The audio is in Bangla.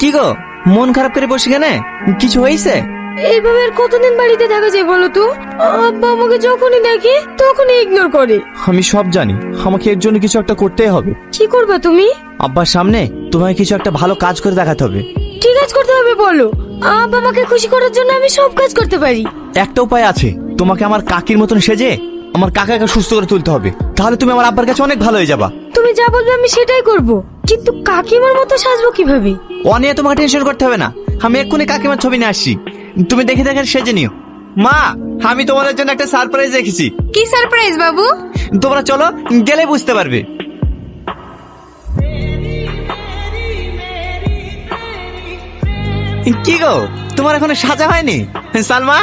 কি গো, মন খারাপ করে বসে কেন? কিছু হয়েছে? এইভাবে আর কতদিন বাড়িতে থাকা যায় বলো তো? আব্বা আমাকে যখনই দেখে তখনই ইগনোর করে। আমি সব জানি, আমাকে এর জন্য কিছু একটা করতেই হবে। কি করবা তুমি? আব্বার সামনে তোমায় কিছু একটা ভালো কাজ করে দেখাতে হবে। কি কাজ করতে হবে বলো? আব্বা আমাকে খুশি করার জন্য আমি সব কাজ করতে পারি। একটা উপায় আছে, তোমাকে আমার কাকির মতন সেজে আমার কাকাকে সুস্থ করে তুলতে হবে, তাহলে তুমি আমার আব্বার কাছে অনেক ভালো হয়ে যাবা। তুমি যা বলবে আমি সেটাই করব, কিন্তু কাকিমার মতো সাজবো কিভাবে? ও নিয়ে তোমাকে টেনশন করতে হবে না, আমি এক্ষুনি কাকিমার ছবি নিয়ে আসছি, তুমি দেখে দেখে সেজে নিও। মা, আমি তোমাদের জন্য একটা সারপ্রাইজ রেখেছি। কি সারপ্রাইজ বাবু? তোমরা চলো, গেলে বুঝতে পারবে। কি গো, তোমার এখনো সাজা হয়নি? সালমা,